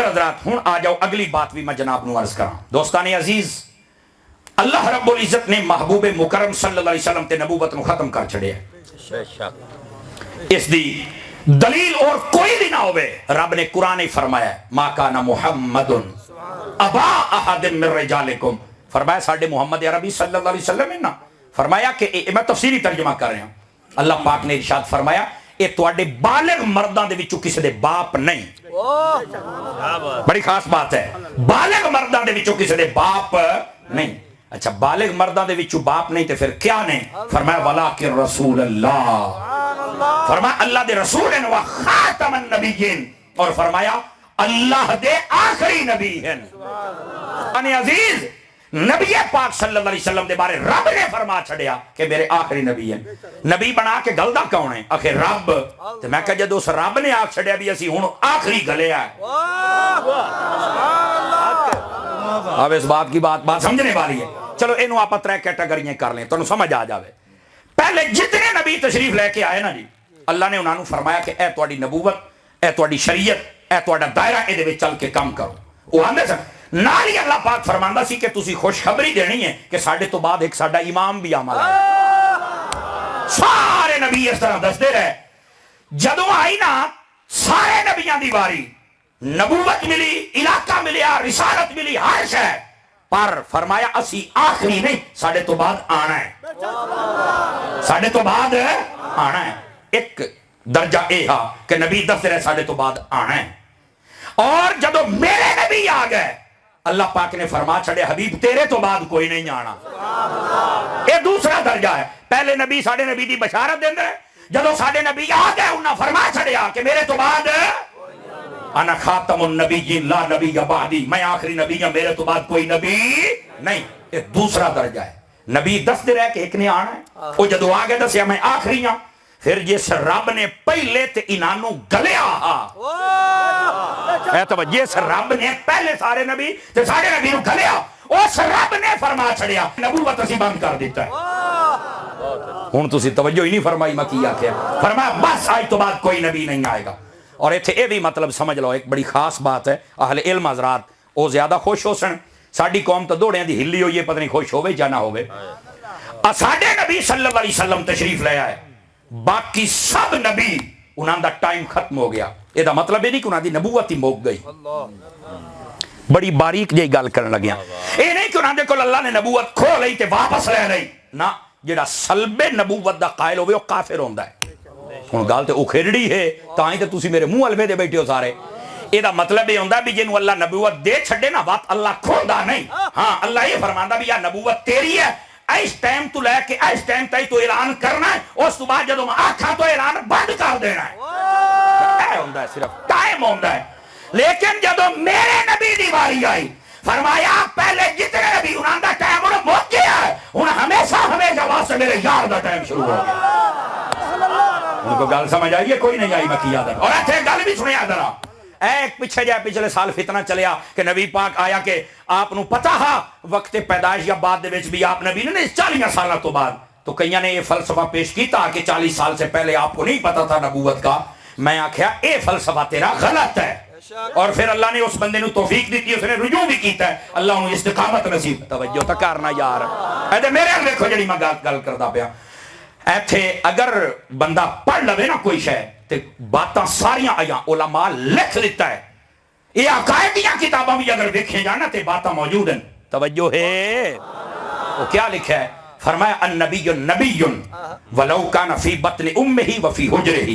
برادر حضرات ہوں آ جاؤ اگلی بات بھی میں جناب نو عرض کراں. دوستان عزیز اللہ رب العزت نے محبوب مکرم صلی اللہ علیہ وسلم تے نبوت نو ختم کر چھڑیا. اس دی دلیل اور کوئی بھی نہ ہوئے. رب نے قرآن فرمایا ما کان محمد ابا احد من رجالکم, فرمایا ساڈے محمد عربی صلی اللہ علیہ وسلم ہے نا, فرمایا کہ میں تفسیری ترجمہ کر رہا ہوں. اللہ پاک نے ارشاد فرمایا اے تواڈے بالغ مرداں دے وچوں کسے دے باپ نہیں. بڑی خاص بات ہے, بالغ مرداں دے وچوں کسے دے باپ نہیں. اچھا بالغ مرداں دے وچوں باپ نہیں تے پھر کیا نہیں؟ فرمایا ولکن رسول اللہ, فرمایا اللہ دے رسول ہیں و خاتم النبیین, اور فرمایا اللہ دے آخری نبی ہیں. عزیز نبی پاک صلی اللہ علیہ وسلم دے بارے رب نے فرما چھڑیا کہ میرے آخری نبی ہیں. نبی بنا کے گلدا کون ہے؟ آخر رب. تو میں کہا جدو اس رب نے آکھ چھڑیا بھی اسی ہوں آخری گلے آئے. اب اس بات کی بات سمجھنے والی ہے. چلو اینو آپ ترے کیٹیگریاں کر لیں تو سمجھ آ جاوے. پہلے جتنے نبی تشریف لے کے آئے نا جی, اللہ نے انہوں نے فرمایا کہ اے تواڈی نبوت, اے تواڈی شریعت, اے تواڈا دائرہ اے دے وچ چل کے کام کرو. وہ آندے سن نالی اللہ پاک فرماندا سی کہ تسی خوشخبری دینی ہے کہ ساڈے تو بعد ایک ساڈا امام بھی عمل ہے. سارے نبی اس طرح دستے رہے. جدوں آئی نا سارے نبیاں دی واری, نبوت ملی, علاقہ ملیا, رسالت ملی, ہر شے, پر فرمایا اسی آخری نہیں, ساڈے تو بعد آنا ہے, ساڈے تو بعد آنا ہے. ایک درجہ اے ہا کہ نبی دستے رہے ساڈے تو بعد آنا ہے. اور جدو میرے نبی آ گئے اللہ پاک نے فرما چھڑے حبیب تیرے تو بعد کوئی نہیں آنا. یہ دوسرا درجہ ہے. پہلے نبی ساڑھے نبی دی بشارت دیں رہے, جدو ساڑھے نبی آ گئے انہاں فرما چھڑیا کہ میرے تو بعد انا خاتم النبیین لا نبی بعدی, میں آخری نبی ہوں, میرے تو بعد کوئی نبی نہیں. یہ دوسرا درجہ ہے. نبی دس دے رہے کہ ایک نے آنا ہے, وہ جدو آ گئے دسیا میں آخری ہوں, پھر جس رب نے پہلے تے انہوں گلیا اے تو جس رب نے پہلے سارے نبی تے سارے نبی نو گلیا, اس رب نے فرما چھڑیا نبوت اسی بند کر دیتا ہے. ہن تسی توجہ ہی نہیں فرمائی میں کیا کیا, فرمایا بس آج تو بعد کوئی نبی نہیں آئے گا. اور ایتھے اے بھی مطلب سمجھ لو, ایک بڑی خاص بات ہے. اہل علم حضرات او زیادہ خوش ہو سن, ساڈی قوم تو دوڑیاں دی ہلی ہوئی ہے, پتہ نہیں خوش ہوے یا نہ ہوے. ساڈے نبی صلی اللہ علیہ وسلم تشریف لے آئے, باقی سب نبی انہاں دا ٹائم ختم ہو گیا. یہ دا مطلب یہ نہیں کہ انہاں دی نبوت ہی موک گئی. بڑی باریک جہی گل کرن لگیا. یہ نہیں کہ انہاں دے کول اللہ نے نبوت کھو لئی تے واپس لے لئی نا. جڑا سلب نبوت دا قائل ہوے وہ کافر ہوندا ہے. ہن گل تے اکھیڑی ہے, تاں ہی تے تسی میرے منہ الوے دے بیٹھے ہو سارے. یہ دا مطلب یہ ہوندا بھی جنوں اللہ نبوت دے چھڈے نا بات اللہ کھوندا نہیں. ہاں اللہ یہ فرماندا بھی یا نبوت تیری ہے, اس ٹائم تو لے کے اس ٹائم تائی تو اعلان کرنا ہے, اس تو بعد جدوں میں آکھاں تو اعلان بند کر دینا ہے. اے ہوندا ہے صرف ٹائم ہوندا ہے. لیکن جدوں میرے نبی دی واری آئی فرمایا پہلے جتنے نبی انہاں دا ٹائم انہاں مک گیا ہے, ہن ہمیشہ واسطے میرے یار دا ٹائم شروع ہو گیا. ان کو گل سمجھ آئی ہے کوئی نہیں آئی میں کیا در. اور ایتھے گل بھی سنیا ذرا, ایک پیچھے جائے پچھلے سال فتنہ چلیا کہ نبی پاک آیا کہ آپ نو پتہ ہا وقت پیدائش یا بعد دے وچ بھی آپ نبی نے 40 سالہ تو بعد. تو کئیاں نے یہ فلسفہ پیش کیتا کہ 40 سال سے پہلے آپ کو نہیں پتا تھا نبوت کا. میں آکھیا اے فلسفہ تیرا غلط ہے, اور پھر اللہ نے اس بندے نو توفیق دیتی, اس نے رجوع بھی کیتا ہے. اللہ انہوں استقامت نصیب. توجہ تو کرنا یار, اے میرے ہل دیکھو جڑی میں گل کردا پیا. ایتھے اگر بندہ پڑھ لوے نا کوئی شے تے باتاں ساریاں آیاں علماء لکھ لیتا ہے. یہ عقائدیاں کتاباں بھی اگر دیکھیں جانا تے باتاں موجود ہیں. توجہ ہے, وہ کیا لکھا ہے؟ فرمایا النبی نبی ولو کان فی بطن امہ وفی حجرہ.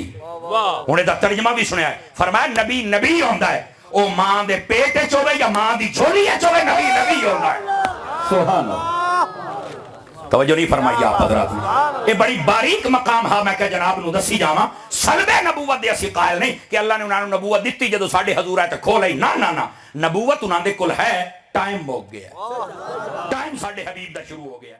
انہیں دا ترجمہ بھی سنیا ہے. فرمایا نبی نبی ہوندا ہے, او ماں دے پیٹ وچ ہوے یا ماں دی جھولی وچ ہوے, نبی نبی ہوندا ہے. سبحان اللہ. توجہ نہیں فرمائی آپ حضرات نے. یہ بڑی باریک مقام ہاں, میں کہ جناب نو دسی جاواں. سلب نبوت دے اسی قائل نہیں کہ اللہ نے انہوں نے نبوت دیتی جدو ساڈے حضور آئے تے کھو لئی. نا نا نا, نبوت انہوں دے کل ہے, ٹائم موک گیا, ٹائم ساڈے حبیب دا شروع ہو گیا.